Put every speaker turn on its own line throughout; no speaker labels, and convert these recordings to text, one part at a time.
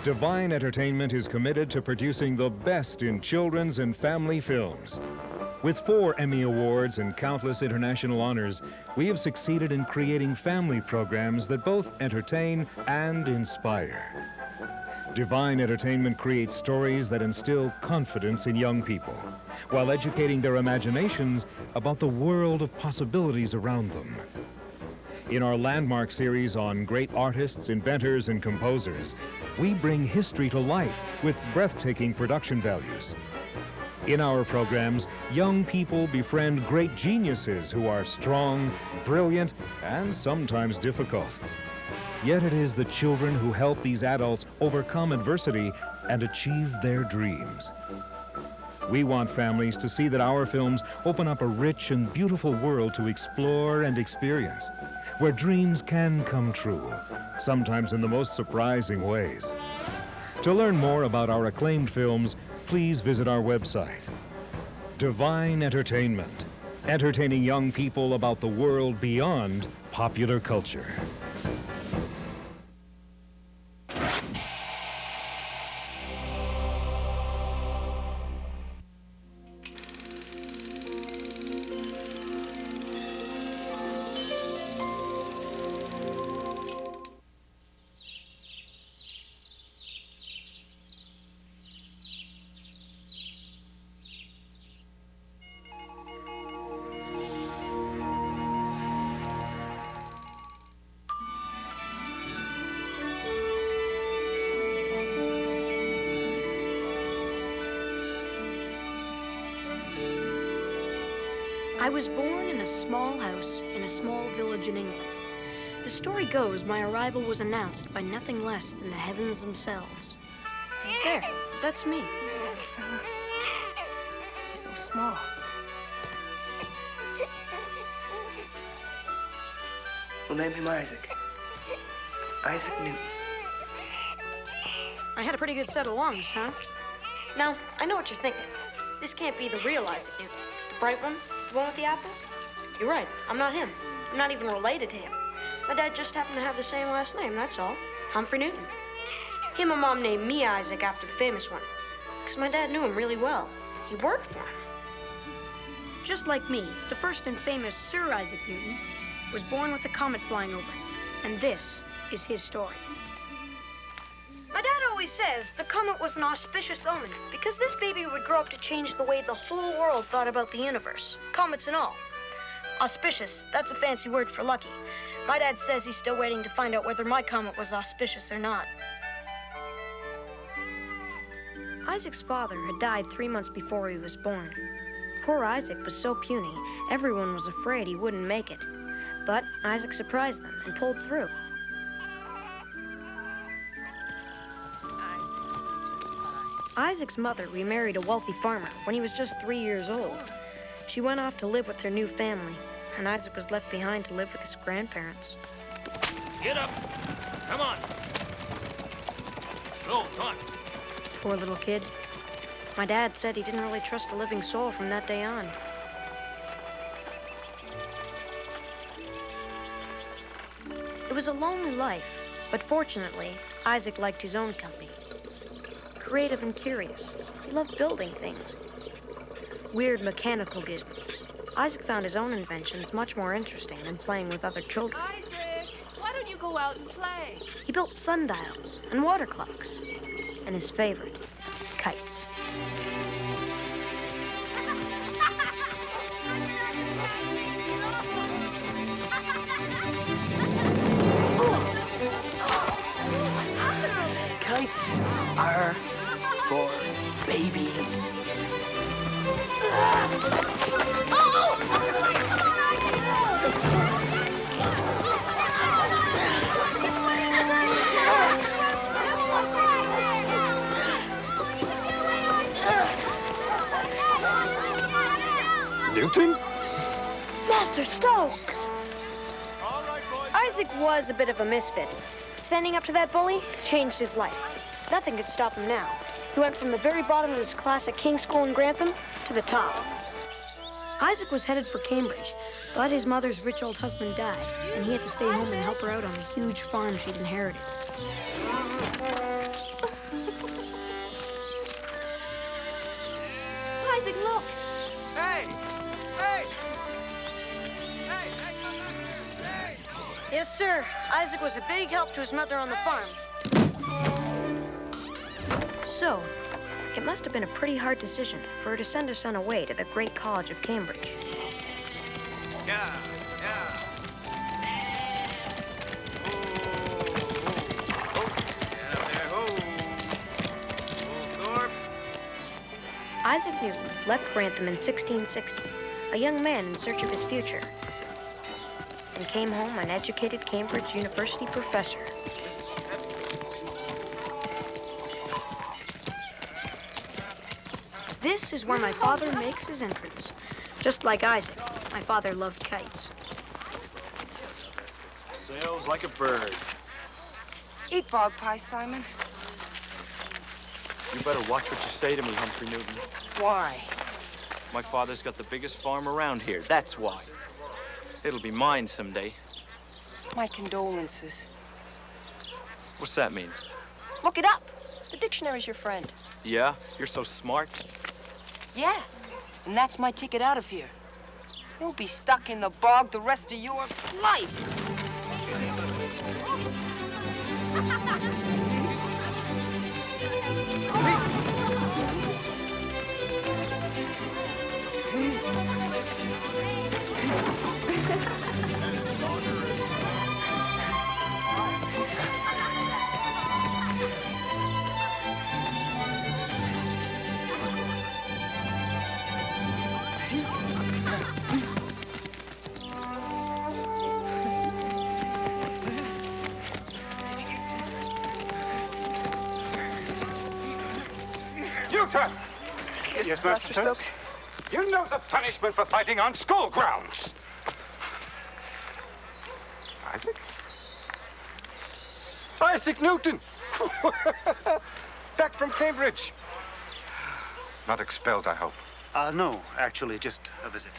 Divine Entertainment is committed to producing the best in children's and family films. With 4 Emmy Awards and countless international honors, we have succeeded in creating family programs that both entertain and inspire. Divine Entertainment creates stories that instill confidence in young people, while educating their imaginations about the world of possibilities around them. In our landmark series on great artists, inventors, and composers, we bring history to life with breathtaking production values. In our programs, young people befriend great geniuses who are strong, brilliant, and sometimes difficult. Yet it is the children who help these adults overcome adversity and achieve their dreams. We want families to see that our films open up a rich and beautiful world to explore and experience, where dreams can come true, sometimes in the most surprising ways. To learn more about our acclaimed films, please visit our website. Divine Entertainment, entertaining young people about the world beyond popular culture.
I was born in a small house in a small village in England. The story goes my arrival was announced by nothing less than the heavens themselves. There, that's me.
He's so small. We'll name him Isaac. Isaac Newton.
I had a pretty good set of lungs, huh? Now, I know what you're thinking. This can't be the real Isaac Newton. The bright one? The one with the apple? You're right, I'm not him. I'm not even related to him. My dad just happened to have the same last name, that's all. Humphrey Newton. He and my mom named me Isaac after the famous one, because my dad knew him really well. He worked for him. Just like me, the first and famous Sir Isaac Newton was born with a comet flying over, and this is his story. My dad always says the comet was an auspicious omen because this baby would grow up to change the way the whole world thought about the universe, comets and all. Auspicious, that's a fancy word for lucky. My dad says he's still waiting to find out whether my comet was auspicious or not. Isaac's father had died 3 months before he was born. Poor Isaac was so puny, everyone was afraid he wouldn't make it. But Isaac surprised them and pulled through. Isaac's mother remarried a wealthy farmer when he was just 3 years old. She went off to live with her new family, and Isaac was left behind to live with his grandparents.
Get up! Come on! Go, come on!
Poor little kid. My dad said he didn't really trust a living soul from that day on. It was a lonely life, but fortunately, Isaac liked his own company. Creative and curious, he loved building things. Weird mechanical gizmos. Isaac found his own inventions much more interesting than playing with other children.
Isaac, why don't you go out and play?
He built sundials and water clocks, and his favorite, kites.
Kites are for babies.
Newton?
Master Stokes! Isaac was a bit of a misfit. Standing up to that bully changed his life. Nothing could stop him now. He went from the very bottom of his class at King's School in Grantham to the top. Isaac was headed for Cambridge, but his mother's rich old husband died, and he had to stay home and help her out on the huge farm she'd inherited.
Isaac, look!
Hey! Hey! Hey! Hey, come back here! Hey!
Yes, sir. Isaac was a big help to his mother on the farm. So, it must have been a pretty hard decision for her to send her son away to the great college of Cambridge.
Yeah, yeah.
Isaac Newton left Grantham in 1660, a young man in search of his future, and came home an educated Cambridge University professor. This is where my father makes his entrance. Just like Isaac, my father loved kites.
Sails like a bird.
Eat bog pie, Simon.
You better watch what you say to me, Humphrey Newton.
Why?
My father's got the biggest farm around here, that's why. It'll be mine someday.
My condolences.
What's that mean?
Look it up. The dictionary's your friend.
Yeah? You're so smart?
Yeah, and that's my ticket out of here. You'll be stuck in the bog the rest of your life.
Newton!
Yes, Master Stokes?
You know the punishment for fighting on school grounds. Isaac? Isaac Newton! Back from Cambridge. Not expelled, I hope.
No, actually, just a visit.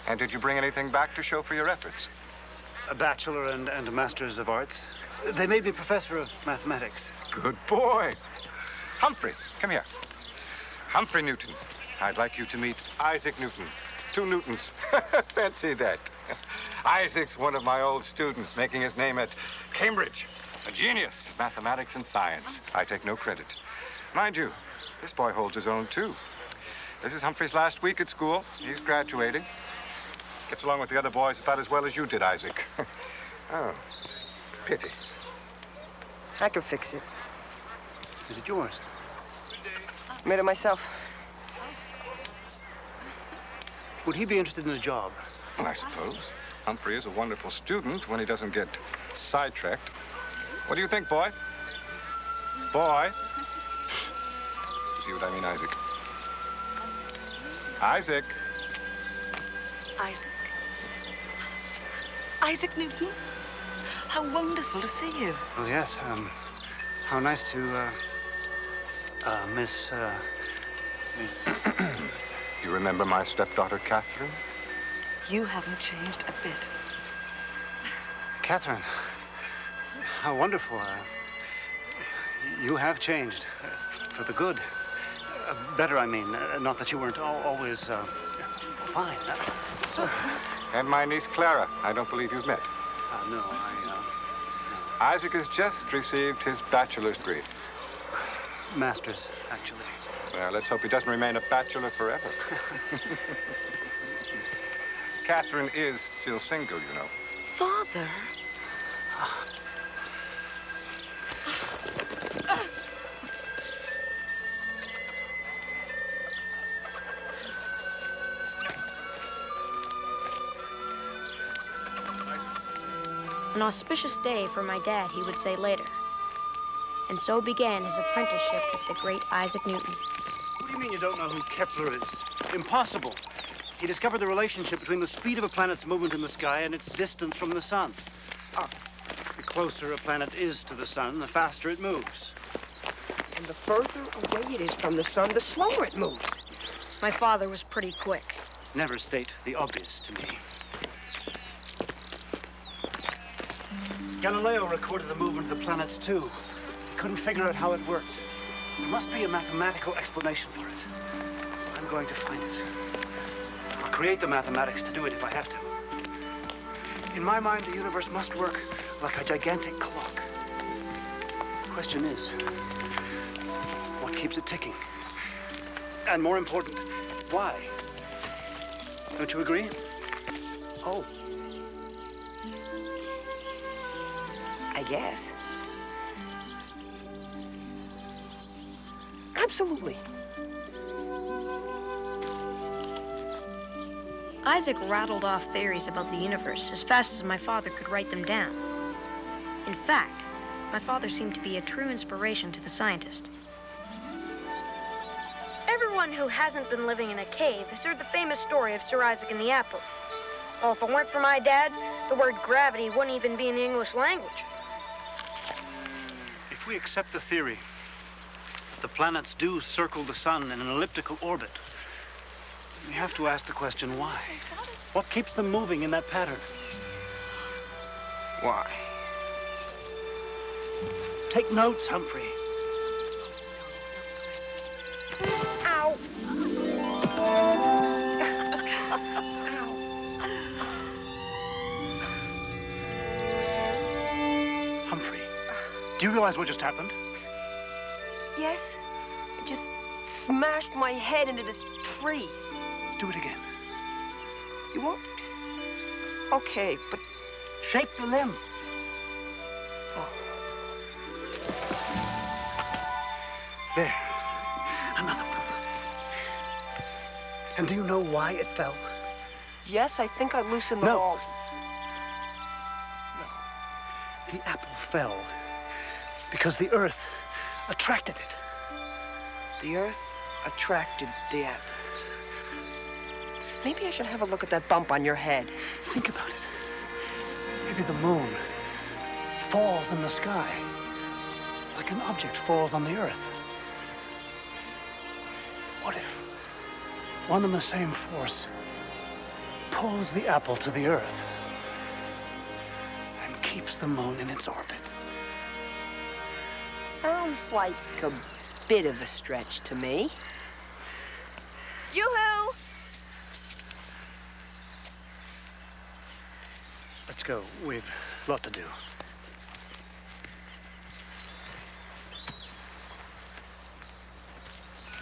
And did you bring anything back to show for your efforts?
A bachelor and a master's of arts. They made me professor of mathematics.
Good boy. Humphrey, come here. Humphrey Newton. I'd like you to meet Isaac Newton. 2 Newtons. Fancy that. Isaac's one of my old students, making his name at Cambridge. A genius, mathematics and science. I take no credit. Mind you, this boy holds his own, too. This is Humphrey's last week at school. He's graduating. Gets along with the other boys about as well as you did, Isaac. Oh, pity.
I can fix it.
Is it yours?
Made it myself.
Would he be interested in a job?
Well, I suppose. Humphrey is a wonderful student when he doesn't get sidetracked. What do you think, boy? Boy? You see what I mean, Isaac? Isaac.
Isaac. Isaac Newton? How wonderful to see you.
Oh, yes. How nice to, Miss...
You remember my stepdaughter, Catherine?
You haven't changed a bit.
Catherine. How wonderful. You have changed. For the good. Better, I mean. Not that you weren't always, fine.
And my niece, Clara. I don't believe you've met.
No,
Isaac has just received his bachelor's degree.
Master's, actually.
Well, let's hope he doesn't remain a bachelor forever. Catherine is still single, you know.
Father?
An auspicious day for my dad, he would say later. And so began his apprenticeship with the great Isaac Newton.
What do you mean you don't know who Kepler is? Impossible. He discovered the relationship between the speed of a planet's movement in the sky and its distance from the sun. The closer a planet is to the sun, the faster it moves.
And the further away it is from the sun, the slower it moves.
My father was pretty quick.
Never state the obvious to me. Galileo recorded the movement of the planets, too. couldn't figure out how it worked. There must be a mathematical explanation for it. I'm going to find it. I'll create the mathematics to do it if I have to. In my mind, the universe must work like a gigantic clock. The question is, what keeps it ticking? And more important, why? Don't you agree?
Oh. I guess. Absolutely.
Isaac rattled off theories about the universe as fast as my father could write them down. In fact, my father seemed to be a true inspiration to the scientist. Everyone who hasn't been living in a cave has heard the famous story of Sir Isaac and the apple. Well, if it weren't for my dad, the word gravity wouldn't even be in the English language.
If we accept the theory that the planets do circle the sun in an elliptical orbit, we have to ask the question, why? What keeps them moving in that pattern?
Why?
Take notes, Humphrey.
Ow!
Humphrey, do you realize what just happened?
Yes? I just smashed my head into this tree.
Do it again.
You won't? Okay, but
shake the limb. There. Another one. And do you know why it fell?
yes, I think I loosened the
No.
ball.
The apple fell because the earth attracted it.
The earth attracted the apple. Maybe I should have a look at that bump on your head.
Think about it. Maybe the moon falls in the sky like an object falls on the earth. What if one and the same force pulls the apple to the earth and keeps the moon in its orbit?
Sounds like a bit of a stretch to me.
Yoo-hoo!
Let's go. We've a lot to do.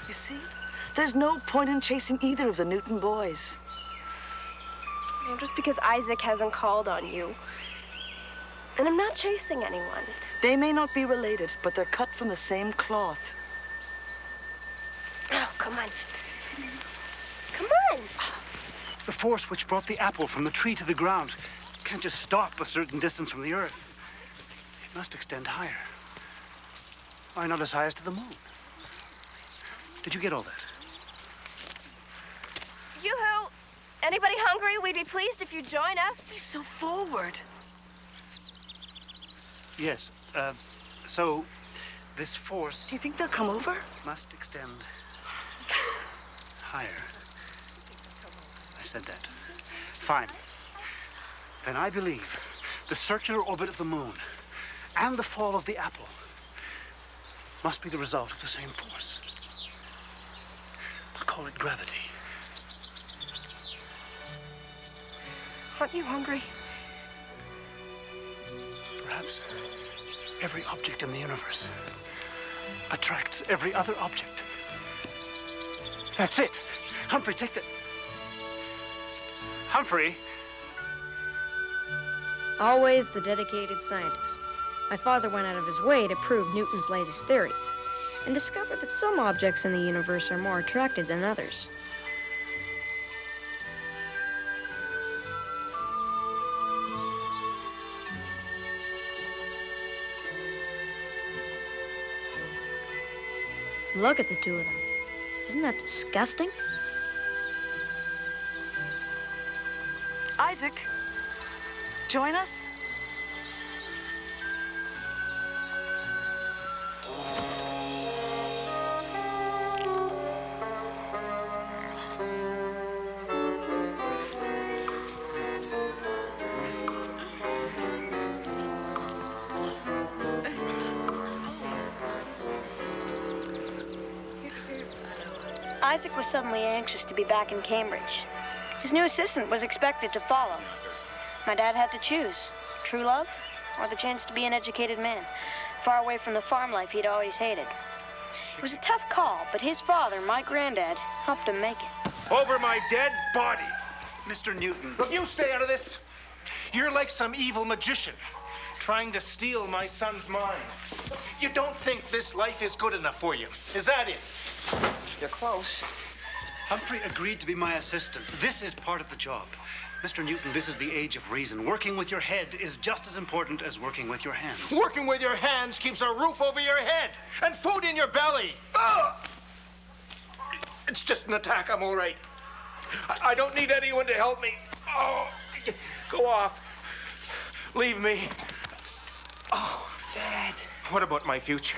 You see, there's no point in chasing either of the Newton boys.
Well, just because Isaac hasn't called on you. And I'm not chasing anyone.
They may not be related, but they're cut from the same cloth.
Oh, come on. Come on.
The force which brought the apple from the tree to the ground can't just stop a certain distance from the earth. It must extend higher. Why not as high as to the moon? Did you get all that?
Yoo-hoo! Anybody hungry? We'd be pleased if you join us.
Be so forward.
Yes. So this force
Do you think they'll come over?
must extend higher. I said that. Fine. Then I believe the circular orbit of the moon and the fall of the apple must be the result of the same force. I'll call it gravity.
Aren't you hungry?
Perhaps every object in the universe attracts every other object. That's it. Humphrey, take the... Humphrey!
Always the dedicated scientist. My father went out of his way to prove Newton's latest theory and discovered that some objects in the universe are more attracted than others. Look at the two of them. Isn't that disgusting?
Isaac, join us?
Isaac was suddenly anxious to be back in Cambridge. His new assistant was expected to follow. My dad had to choose, true love or the chance to be an educated man, far away from the farm life he'd always hated. It was a tough call, but his father, my granddad, helped him make it.
Over my dead body.
Mr. Newton.
Look, you stay out of this. You're like some evil magician trying to steal my son's mind. You don't think this life is good enough for you. Is that it?
You're close.
Humphrey agreed to be my assistant. This is part of the job. Mr. Newton, this is the age of reason. Working with your head is just as important as working with your hands.
Working with your hands keeps a roof over your head and food in your belly. Ugh! It's just an attack. I'm all right. I don't need anyone to help me. Oh, go off. Leave me. Oh,
Dad.
what about my future?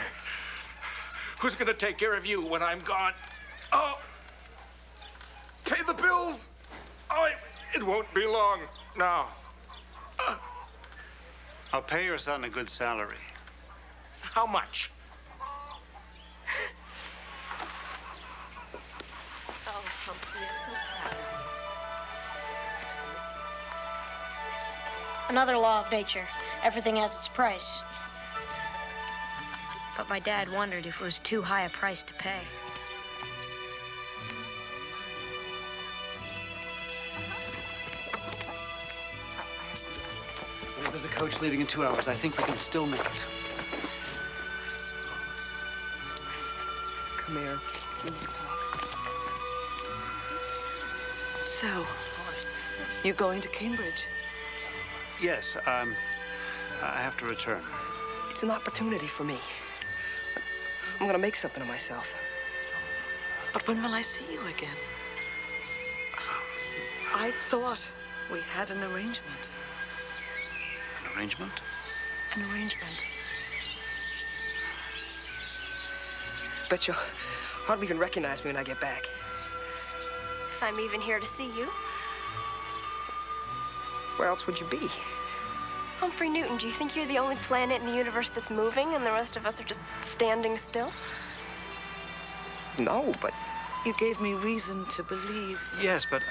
Who's going to take care of you when I'm gone? Oh, pay the bills. Oh, it won't be long now.
I'll pay your son a good salary.
How much?
Oh, Humphrey, I'm so proud of you. Another law of nature. Everything has its price. But my dad wondered if it was too high a price to pay.
There's a coach leaving in 2 hours. I think we can still make it.
Come here. We need to talk.
So, you're going to Cambridge?
Yes, I have to return.
It's an opportunity for me. I'm gonna make something of myself.
But when will I see you again? I thought we had an arrangement.
An arrangement?
An arrangement.
Bet you'll hardly even recognize me when I get back.
If I'm even here to see you.
Where else would you be?
Humphrey Newton, do you think you're the only planet in the universe that's moving and the rest of us are just standing still?
No, but
You gave me reason to believe that...
Yes, but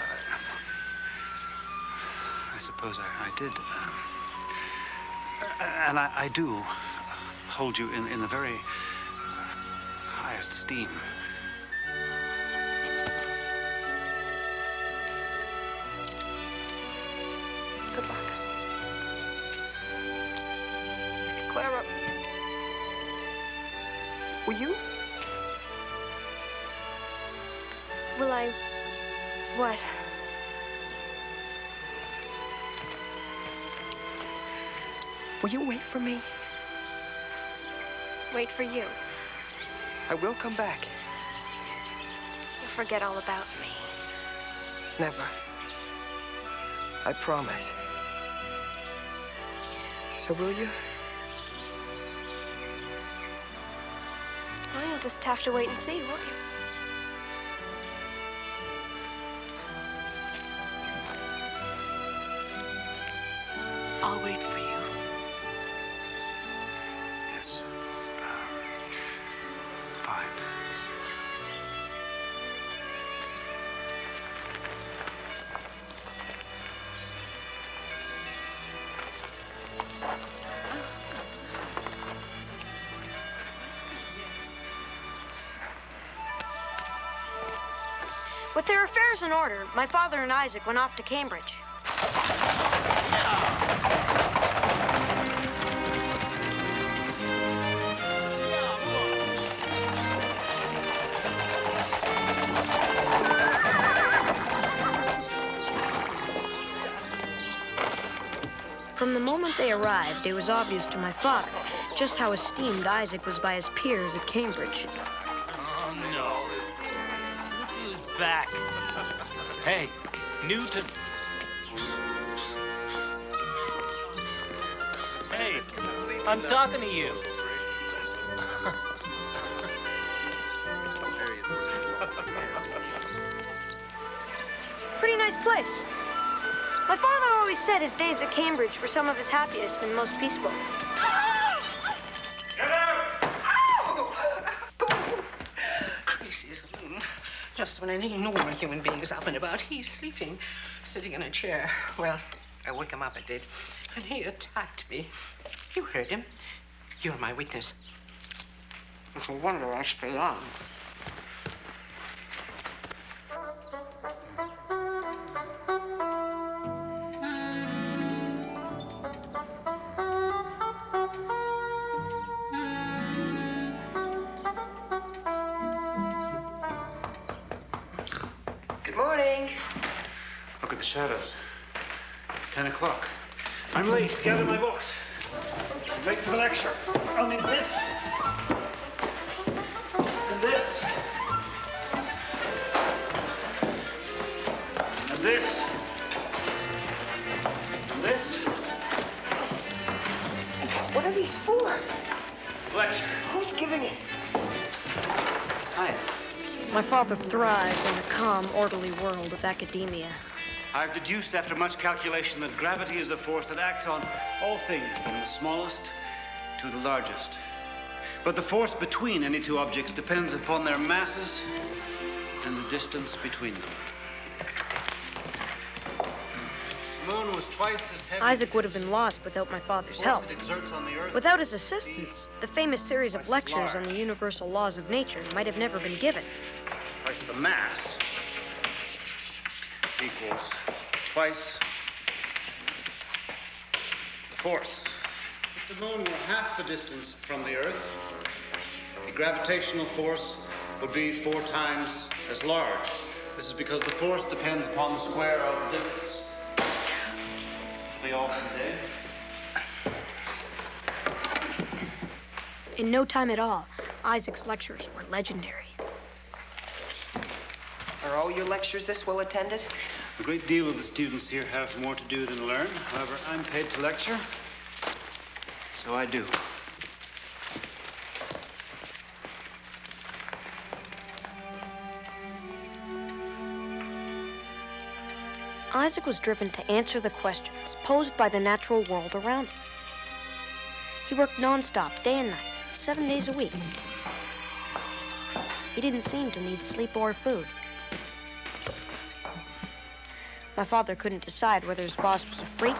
I suppose I did. And I do hold you in the very highest esteem.
Good luck. Clara, will you?
Will I... what?
Will you wait for me?
Wait for you.
I will come back.
You'll forget all about me.
Never. I promise. So will you?
Well, you'll just have to wait and see, won't you?
I'll wait for you.
Yes. Fine.
With their affairs in order, my father and Isaac went off to Cambridge. From the moment they arrived, it was obvious to my father just how esteemed Isaac was by his peers at Cambridge.
Oh, no. Look who's back. Hey, Newton. Hey, I'm talking to you.
Pretty nice place. My father always said his days at Cambridge were some of his happiest and most peaceful.
Crazy as a loon. Just
house when any normal human being is up and about. He's sleeping, sitting in a chair. Well, I woke him up, I did. And he attacked me. You heard him. You're my witness. It's a wonder I stay on.
Good morning.
Look at the shadows. It's 10 o'clock. I'm late. Gather my books. I'm late for the lecture. I'll need this. And this. And this. And this.
What are these for?
Lecture.
Who's giving it?
Hi.
My father thrived in the calm, orderly world of academia.
I've deduced after much calculation that gravity is a force that acts on all things, from the smallest to the largest. But the force between any two objects depends upon their masses and the distance between them. The moon was twice as heavy.
Isaac would have been lost without my father's help.
It exerts on the earth.
Without his assistance, the famous series of lectures on the universal laws of nature might have never been given.
Twice the mass equals twice the force. If the moon were half the distance from the Earth, the gravitational force would be 4 times as large. This is because the force depends upon the square of the distance. That'll be all for today.
In no time at all, Isaac's lectures were legendary.
Are all your lectures this well attended?
A great deal of the students here have more to do than learn. However, I'm paid to lecture, so I do.
Isaac was driven to answer the questions posed by the natural world around him. He worked non-stop, day and night, 7 days a week. He didn't seem to need sleep or food. My father couldn't decide whether his boss was a freak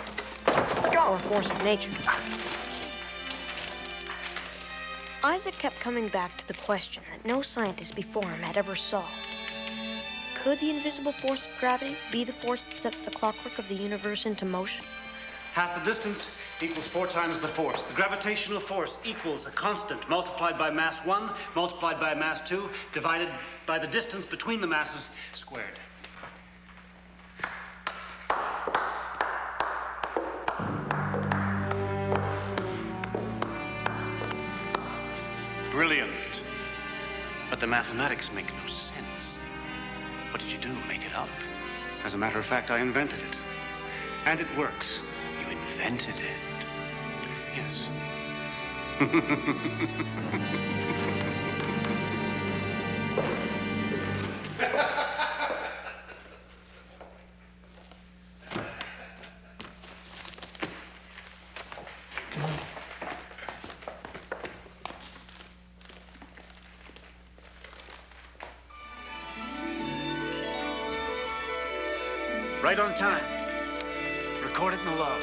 or a force of nature. Isaac kept coming back to the question that no scientist before him had ever solved. Could the invisible force of gravity be the force that sets the clockwork of the universe into motion?
Half the distance equals 4 times the force. The gravitational force equals a constant multiplied by mass 1, multiplied by mass 2, divided by the distance between the masses squared. Brilliant. But the mathematics make no sense. What did you do? Make it up? As a matter of fact, I invented it. And it works. You invented it? Yes. Right on time. Record it in the log.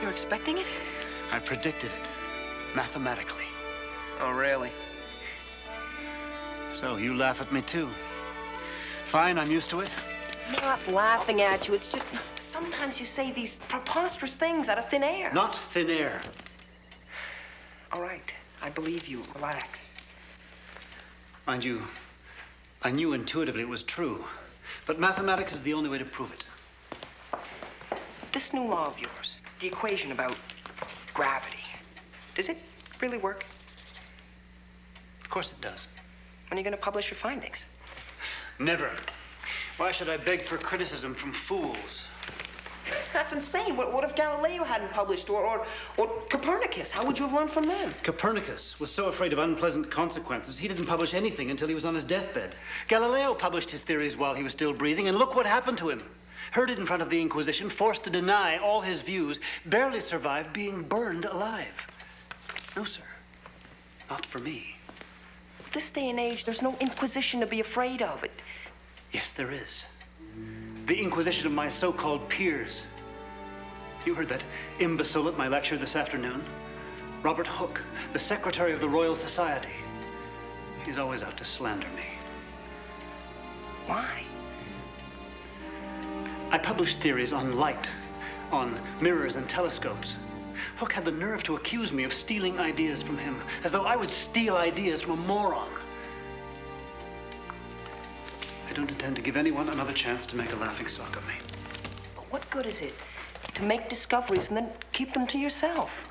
You're expecting it?
I predicted it, mathematically.
Oh, really?
So you laugh at me too. Fine, I'm used to it.
I'm not laughing at you. It's just sometimes you say these preposterous things out of thin air.
Not thin air.
All right, I believe you. Relax.
Mind you, I knew intuitively it was true, but mathematics is the only way to prove it.
This new law of yours, the equation about gravity, does it really work?
Of course it does.
When are you going to publish your findings?
Never. Why should I beg for criticism from fools?
That's insane. What if Galileo hadn't published, or Copernicus? How would you have learned from them?
Copernicus was so afraid of unpleasant consequences, he didn't publish anything until he was on his deathbed. Galileo published his theories while he was still breathing, and look what happened to him. Herded in front of the Inquisition, forced to deny all his views, barely survived being burned alive. No, sir. Not for me.
This day and age, there's no Inquisition to be afraid of.
Yes, there is. The Inquisition of my so-called peers. You heard that imbecile at my lecture this afternoon? Robert Hooke, the secretary of the Royal Society. He's always out to slander me.
Why?
I published theories on light, on mirrors and telescopes. Hooke had the nerve to accuse me of stealing ideas from him, as though I would steal ideas from a moron. I don't intend to give anyone another chance to make a laughingstock of me.
But what good is it to make discoveries and then keep them to yourself?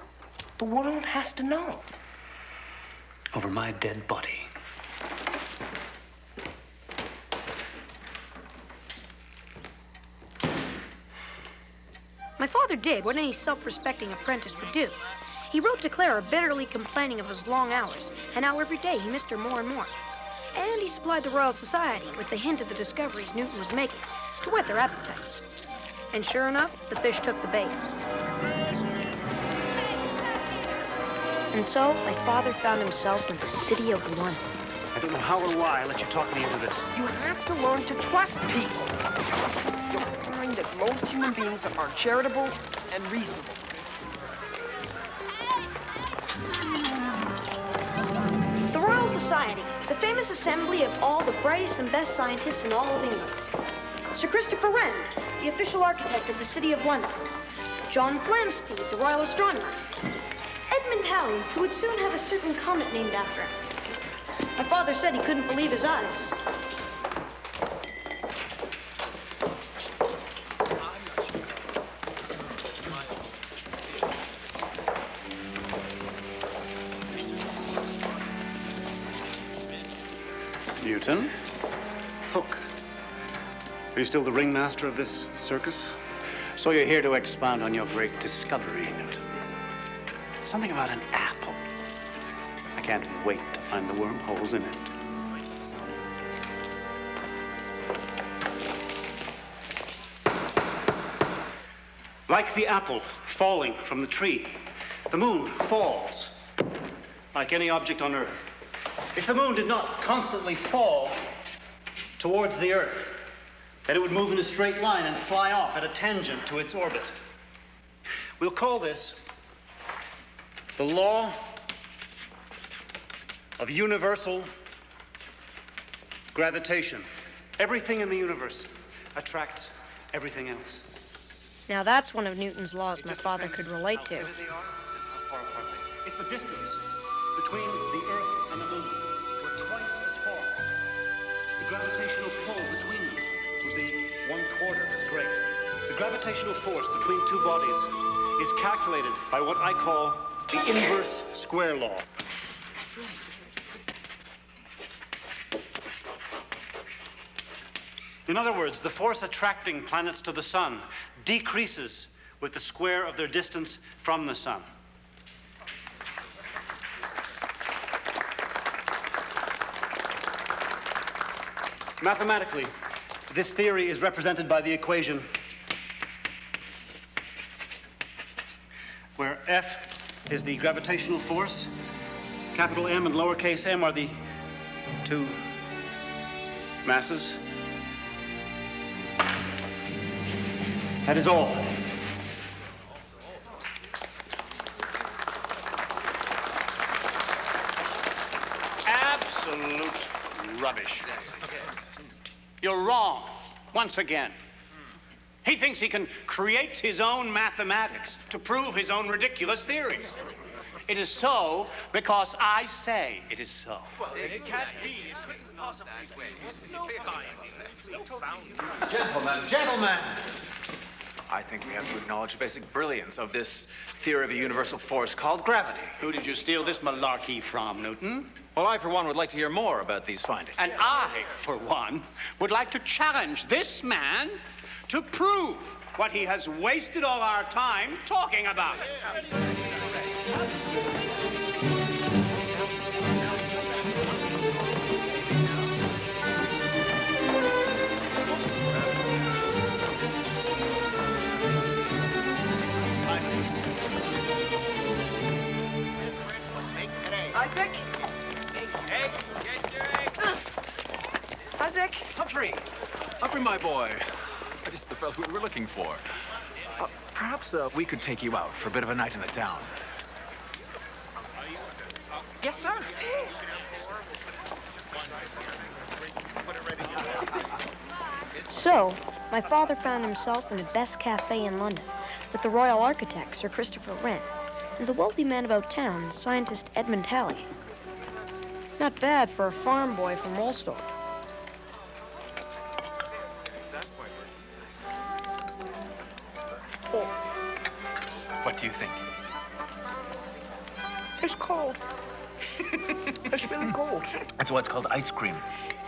The world has to know.
Over my dead body.
My father did what any self-respecting apprentice would do. He wrote to Clara bitterly complaining of his long hours and how every day he missed her more and more. And he supplied the Royal Society with the hint of the discoveries Newton was making to whet their appetites. And sure enough, the fish took the bait. And so, my father found himself in the city of London.
I don't know how or why I let you talk me into this.
You have to learn to trust people. You'll find that most human beings are charitable and reasonable.
The Royal Society, the famous assembly of all the brightest and best scientists in all of England. Sir Christopher Wren, the official architect of the city of London. John Flamsteed, the royal astronomer. Edmund Halley, who would soon have a certain comet named after him. My father said he couldn't believe his eyes.
Newton? Hooke. Are you still the ringmaster of this circus? So you're here to expound on your great discovery, Newton. Something about an apple. I can't wait to find the wormholes in it. Like the apple falling from the tree, the moon falls. Like any object on Earth. If the moon did not constantly fall towards the Earth, then it would move in a straight line and fly off at a tangent to its orbit. We'll call this the law of universal gravitation. Everything in the universe attracts everything else.
Now that's one of Newton's laws my father could relate to.
If the distance between the Earth and the moon were twice as far, the gravitational pull between them would be 1/4 as great. The gravitational force between two bodies is calculated by what I call the inverse square law. In other words, the force attracting planets to the sun decreases with the square of their distance from the sun. Mathematically, this theory is represented by the equation where F is the gravitational force, capital M and lowercase m are the two masses. That is all.
Absolute rubbish. You're wrong, once again. He thinks he can create his own mathematics to prove his own ridiculous theories. It is so because I say it is so.
Well, it can't be. It couldn't possibly be.
Gentlemen! I think we have to acknowledge the basic brilliance of this theory of a universal force called gravity.
Who did you steal this malarkey from, Newton?
Well, I, for one, would like to hear more about these findings.
And I, for one, would like to challenge this man to prove what he has wasted all our time talking about.
Isaac?
Hey, get
Humphrey! Humphrey, my boy. This is the fellow we were looking for. Perhaps we could take you out for a bit of a night in the town.
Yes, sir.
So, my father found himself in the best cafe in London with the royal architect, Sir Christopher Wren, and the wealthy man about town, scientist Edmund Halley. Not bad for a farm boy from Wollstone.
What do you think?
It's cold. It's really cold.
That's why it's called ice cream.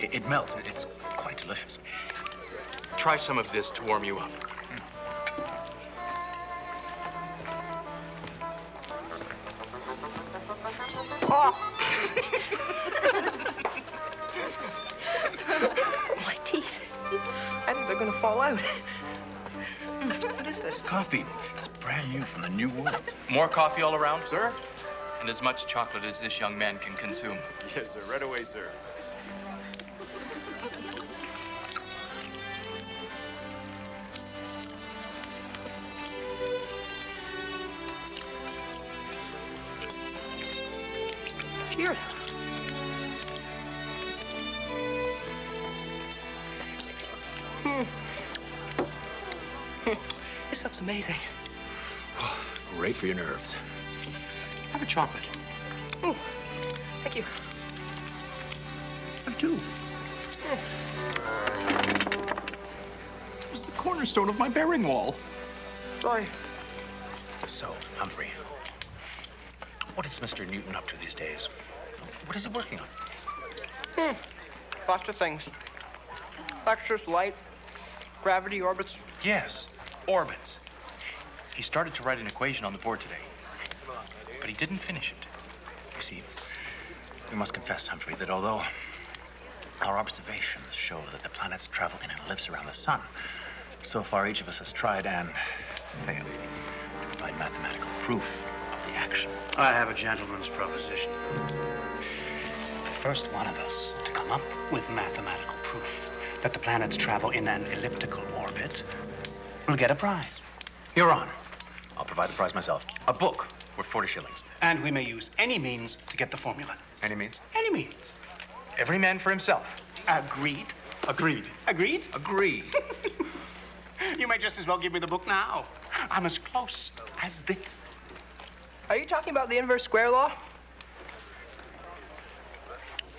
It melts. It's quite delicious.
Try some of this to warm you up.
My teeth. I think they're gonna fall out. What is this?
Coffee. It's brand new from the New World.
More coffee all around, sir? And as much chocolate as this young man can consume.
Yes, sir. Right away, sir.
Cheers. This stuff's amazing.
Great for your nerves.
Have a chocolate.
Oh, thank you.
Have two.
It was the cornerstone of my bearing wall.
Sorry.
So, Humphrey, what is Mr. Newton up to these days? What is he working on?
Lots of things. Lectures, light, gravity, orbits.
Yes, orbits. He started to write an equation on the board today, but he didn't finish it.
You see, we must confess, Humphrey, that although our observations show that the planets travel in an ellipse around the sun, so far each of us has tried and failed to provide mathematical proof of the action.
I have a gentleman's proposition.
The first one of us to come up with mathematical proof that the planets travel in an elliptical orbit will get a prize.
You're on. I'll provide the prize myself. A book worth 40 shillings.
And we may use any means to get the formula.
Any means?
Any means.
Every man for himself.
Agreed?
Agreed.
Agreed?
Agreed.
You may just as well give me the book now. I'm as close as this.
Are you talking about the inverse square law?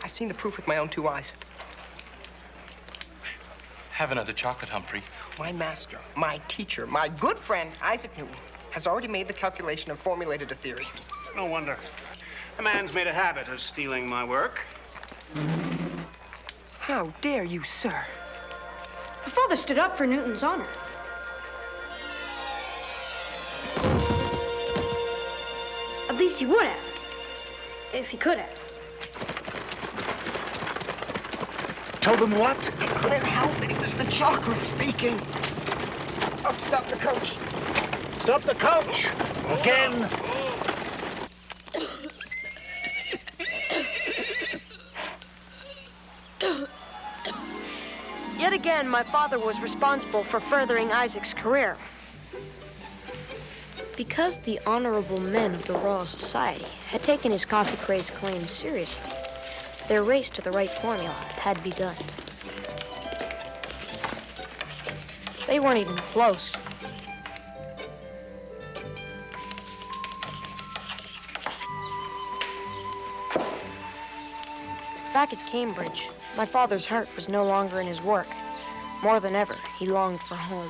I've seen the proof with my own two eyes.
Have another chocolate, Humphrey.
My master, my teacher, my good friend, Isaac Newton, has already made the calculation and formulated a theory.
No wonder. A man's made a habit of stealing my work.
How dare you, sir?
My father stood up for Newton's honor. At least he would have, if he could have.
Told them what?
Clear health, it was the chocolate speaking. Oh, stop the coach.
Stop the coach! Again!
Yet again, my father was responsible for furthering Isaac's career. Because the honorable men of the Royal Society had taken his coffee craze claims seriously, their race to the right formula had begun. They weren't even close. Back at Cambridge, my father's heart was no longer in his work. More than ever, he longed for home.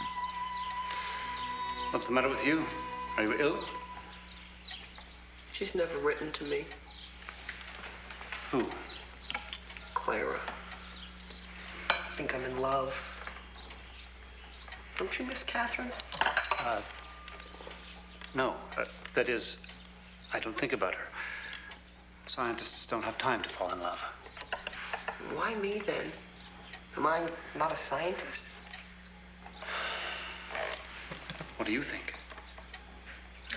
What's the matter with you? Are you ill?
She's never written to me.
Who?
Clara. I think I'm in love. Don't you miss Catherine?
No. That is, I don't think about her. Scientists don't have time to fall in love.
Why me then? Am I not a scientist?
What do you think?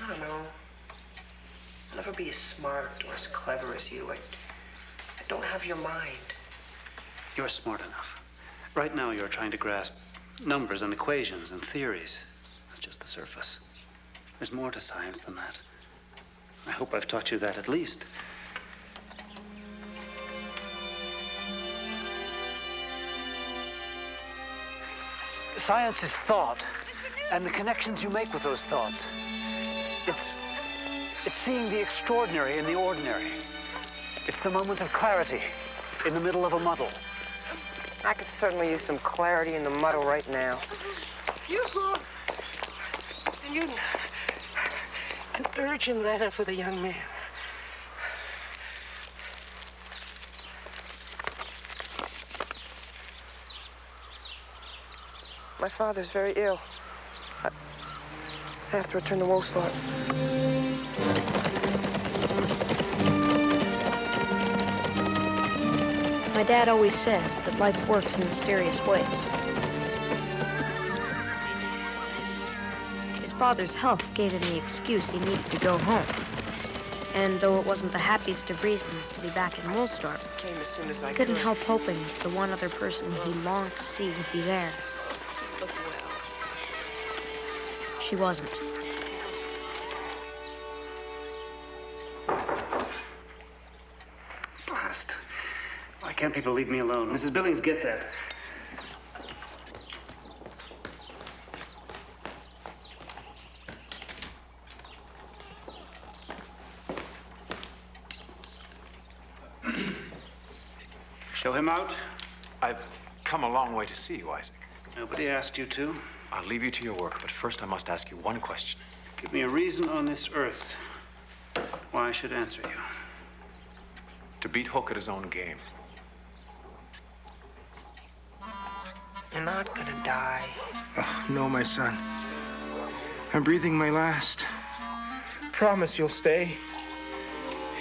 I don't know. I'll never be as smart or as clever as you. I don't have your mind.
You're smart enough. Right now, you're trying to grasp numbers and equations and theories. That's just the surface. There's more to science than that. I hope I've taught you that at least. Science is thought, and the connections you make with those thoughts. It's seeing the extraordinary in the ordinary. It's the moment of clarity in the middle of a muddle.
I could certainly use some clarity in the muddle right now.
Yoo-hoo! Mr. Newton, an urgent letter for the young man.
My father's very ill. I have to return to Wolfsthorpe.
My dad always says that life works in mysterious ways. His father's health gave him the excuse he needed to go home. And though it wasn't the happiest of reasons to be back in Woolsthorpe,
Came as soon as I
couldn't
could.
help hoping that the one other person he longed to see would be there.
Look well.
She wasn't.
Blast. Why can't people leave me alone? Mrs. Billings, get that. Show him out.
I've come a long way to see you, Isaac.
Nobody asked you to.
I'll leave you to your work, but first I must ask you one question.
Give me a reason on this earth why I should answer you.
To beat Hook at his own game.
You're not gonna die.
Oh, no, my son. I'm breathing my last. Promise you'll stay.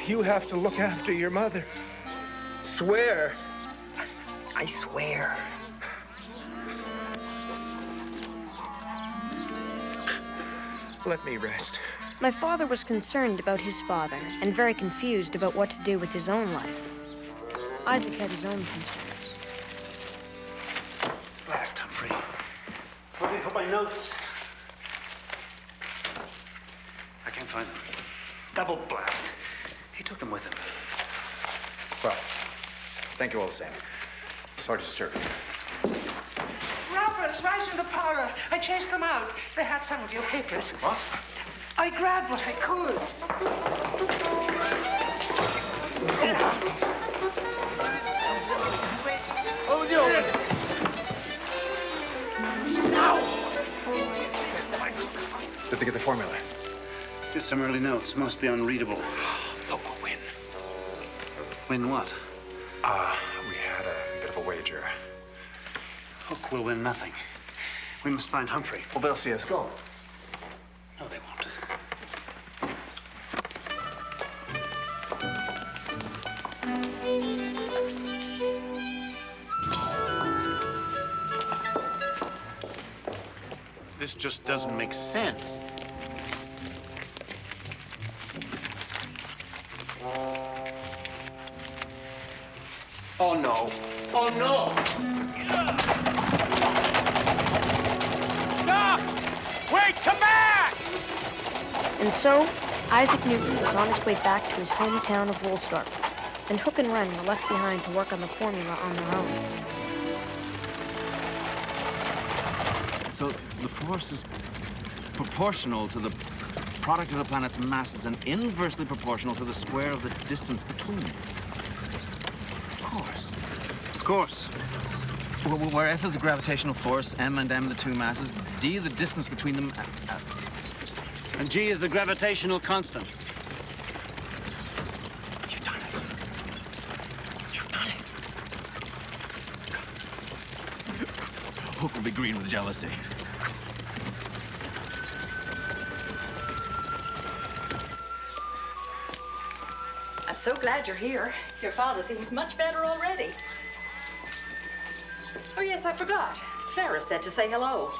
You have to look after your mother. Swear.
I swear.
Let me rest.
My father was concerned about his father and very confused about what to do with his own life. Isaac had his own concerns.
Blast, Humphrey. Where did he put my notes? I can't find them. Double blast. He took them with him.
Well, thank you all the same. Sorry to disturb you.
Robbers, right in the parlor. I chased them out. They had some of your papers.
What?
I grabbed what I could.
Oh, no!
Did they get the formula?
Just some early notes, mostly unreadable.
Hook will win.
Win what?
We had a bit of a wager.
Hook will win nothing. We must find Humphrey.
Well, they'll see us go.
No, they won't.
This just doesn't make sense.
Oh, no. Oh, no.
Stop! Wait, come back!
And so, Isaac Newton was on his way back to his hometown of Woolsthorpe, and Hook and Wren were left behind to work on the formula on their own.
So the force is proportional to the product of the planet's masses and inversely proportional to the square of the distance between them. Of course.
Of course.
Where F is the gravitational force, M and M the two masses, D the distance between them,
And G is the gravitational constant.
You've done it. You've done it. Hook will be green with jealousy.
I'm so glad you're here. Your father seems much better already. Oh, yes, I forgot. Clara said to say hello.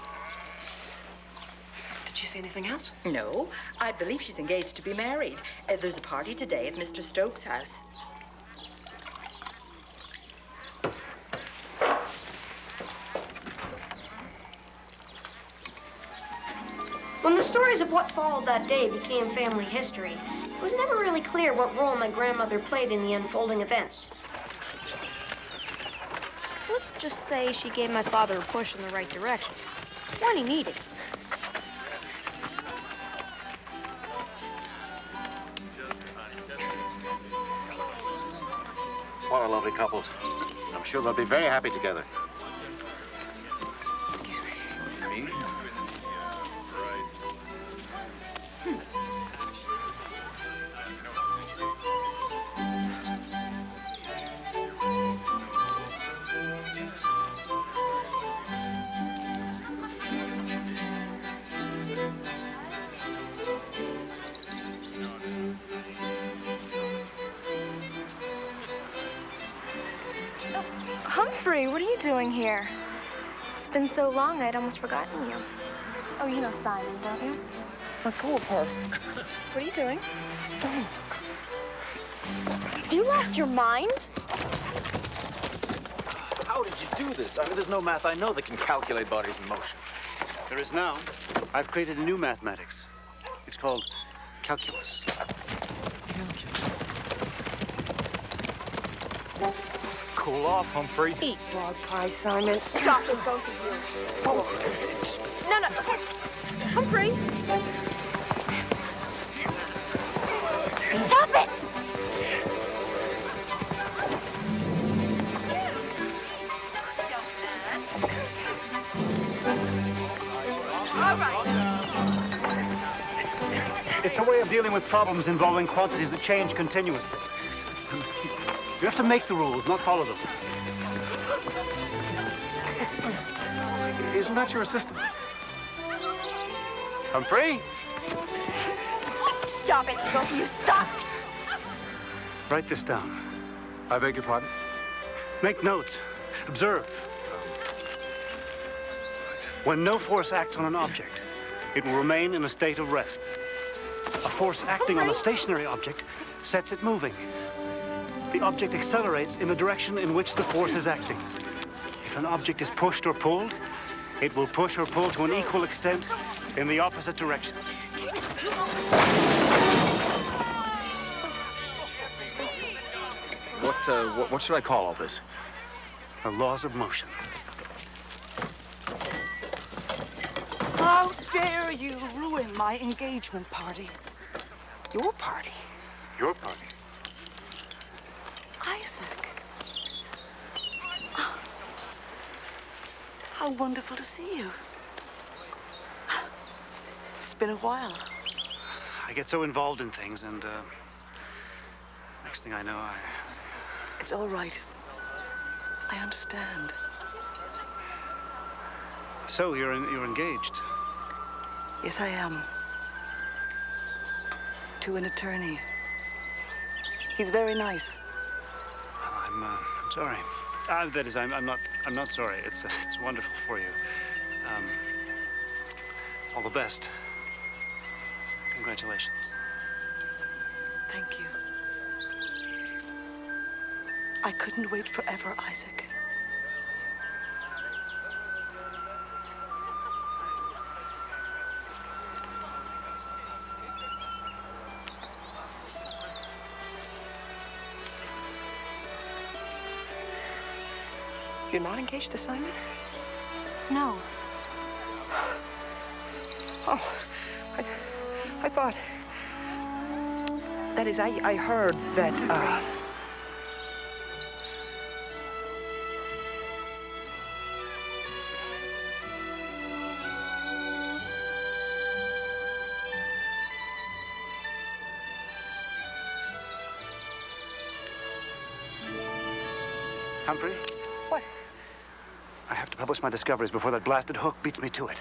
Did she say anything else?
No, I believe she's engaged to be married. There's a party today at Mr. Stokes' house.
When the stories of what followed that day became family history, it was never really clear what role my grandmother played in the unfolding events. Let's just say she gave my father a push in the right direction, when he needed it.
What a lovely couple. I'm sure they'll be very happy together.
Humphrey, what are you doing here? It's been so long, I'd almost forgotten you. Oh, you know Simon, don't you? Let go of her. What are you doing? Have you lost your mind?
How did you do this? I mean, there's no math I know that can calculate bodies in motion.
There is now. I've created a new mathematics. It's called calculus.
Cool off, Humphrey.
Eat dog pie, Simon. Stop it, both of you. No, no. Humphrey. Stop it!
All right. It's a way of dealing with problems involving quantities that change continuously. You have to make the rules, not follow them.
Isn't that your assistant?
Humphrey?
Stop it, both of you, stop!
Write this down.
I beg your pardon?
Make notes. Observe. When no force acts on an object, it will remain in a state of rest. A force acting on a stationary object sets it moving. The object accelerates in the direction in which the force is acting. If an object is pushed or pulled, it will push or pull to an equal extent in the opposite direction.
What should I call all this?
The laws of motion.
How dare you ruin my engagement party? Your party?
Your party.
Isaac. Oh, how wonderful to see you. It's been a while.
I get so involved in things, and next thing I know,
It's all right. I understand.
So you're engaged?
Yes, I am. To an attorney. He's very nice.
I'm sorry. That is, I'm not sorry. It's wonderful for you. All the best. Congratulations.
Thank you. I couldn't wait forever, Isaac. You're not engaged to Simon?
No.
Oh, I thought... That is, I heard that,
Humphrey?
What?
I have to publish my discoveries before that blasted hook beats me to it.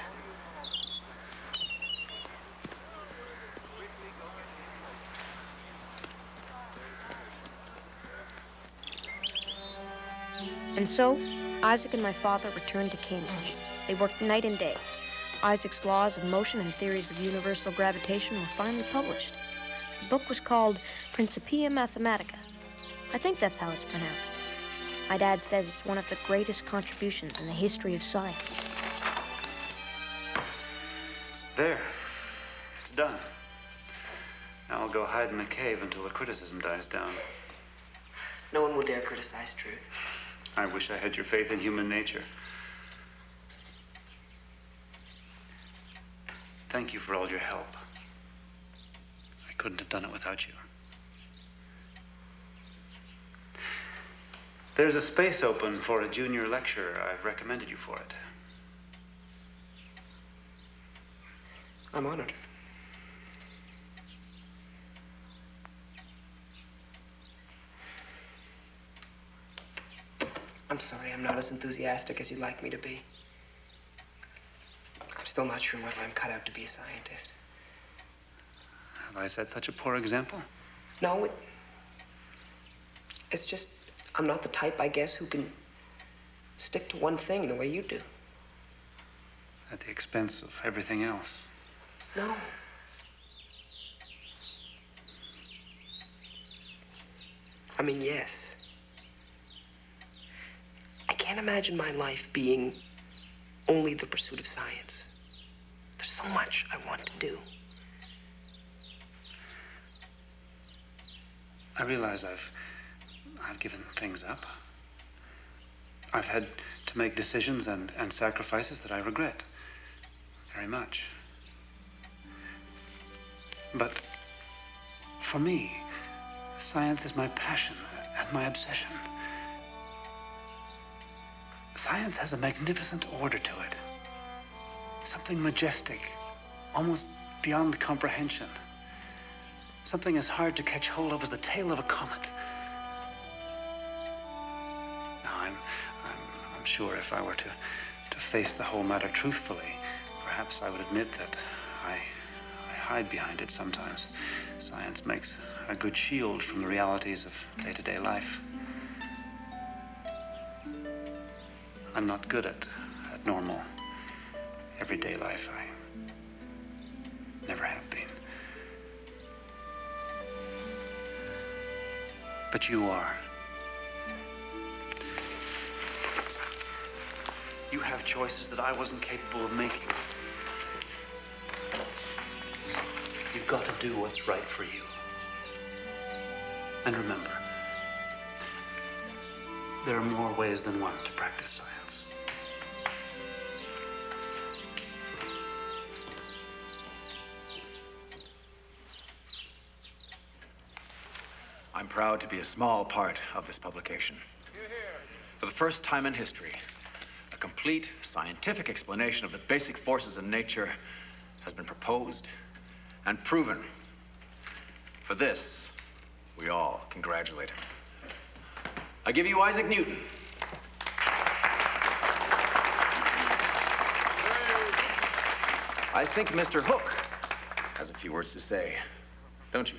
And so, Isaac and my father returned to Cambridge. They worked night and day. Isaac's laws of motion and theories of universal gravitation were finally published. The book was called Principia Mathematica. I think that's how it's pronounced. My dad says it's one of the greatest contributions in the history of science.
There. go hide in a cave until the criticism dies down.
No one will dare criticize truth.
I wish I had your faith in human nature. Thank you for all your help. I couldn't have done it without you. There's a space open for a junior lecturer. I've recommended you for it.
I'm honored. I'm sorry I'm not as enthusiastic as you'd like me to be. I'm still not sure whether I'm cut out to be a scientist.
Have I set such a poor example?
No, it's just I'm not the type, I guess, who can stick to one thing the way you do.
At the expense of everything else.
No. I mean, yes. I can't imagine my life being only the pursuit of science. There's so much I want to do.
I realize I've given things up. I've had to make decisions and sacrifices that I regret very much. But for me, science is my passion and my obsession. Science has a magnificent order to it. Something majestic, almost beyond comprehension. Something as hard to catch hold of as the tail of a comet. Now, I'm sure if I were to face the whole matter truthfully, perhaps I would admit that I hide behind it sometimes. Science makes a good shield from the realities of day-to-day life. I'm not good at normal, everyday life. I never have been. But you are. You have choices that I wasn't capable of making. You've got to do what's right for you. And remember, there are more ways than one to practice science.
I'm proud to be a small part of this publication. For the first time in history, a complete scientific explanation of the basic forces in nature has been proposed and proven. For this, we all congratulate him. I give you Isaac Newton. I think Mr. Hook has a few words to say, don't you?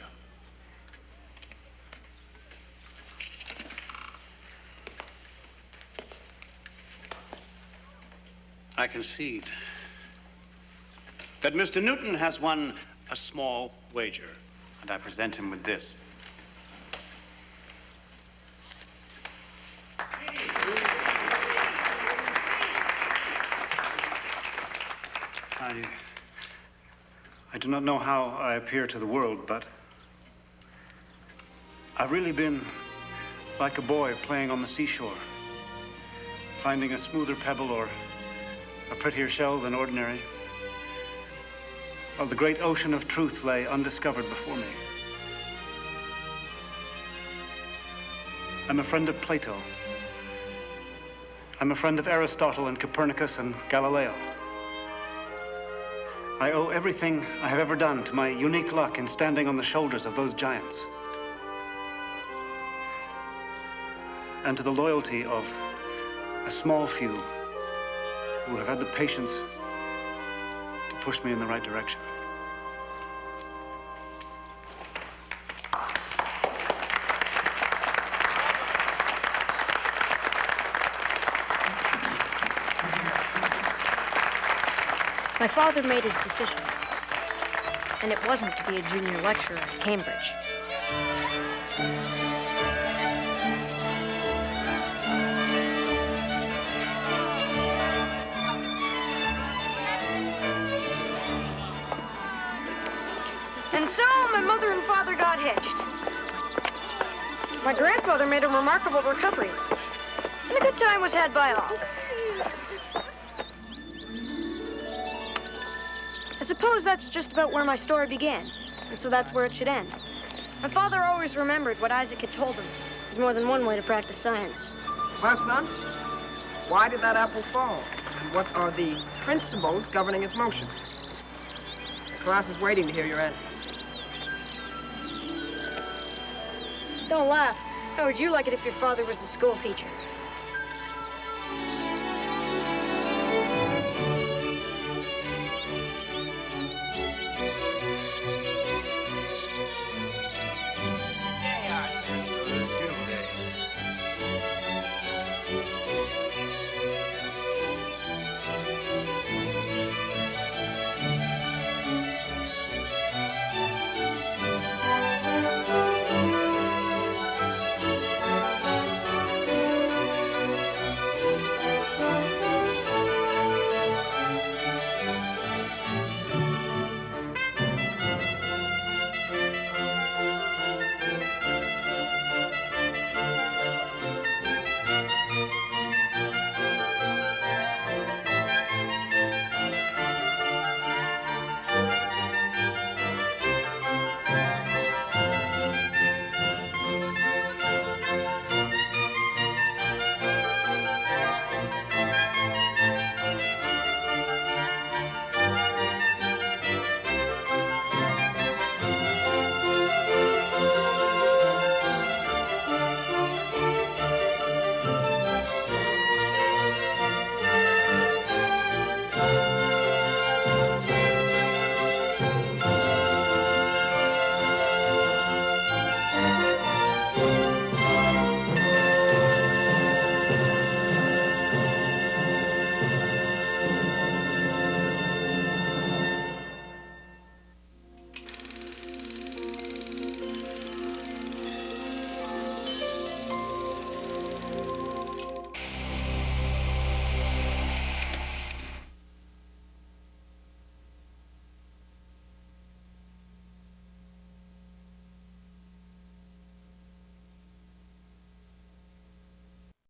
I concede that Mr. Newton has won a small wager, and I present him with this. I do not know how I appear to the world, but I've really been like a boy playing on the seashore, finding a smoother pebble or a prettier shell than ordinary, while the great ocean of truth lay undiscovered before me. I'm a friend of Plato. I'm a friend of Aristotle and Copernicus and Galileo. I owe everything I have ever done to my unique luck in standing on the shoulders of those giants, and to the loyalty of a small few who have had the patience to push me in the right direction.
My father made his decision, and it wasn't to be a junior lecturer at Cambridge. And so my mother and father got hitched. My grandfather made a remarkable recovery, and a good time was had by all. I suppose that's just about where my story began, and so that's where it should end. My father always remembered what Isaac had told him. There's more than one way to practice science.
Well, son, why did that apple fall? And what are the principles governing its motion? The class is waiting to hear your answer.
Don't laugh. How would you like it if your father was the school teacher?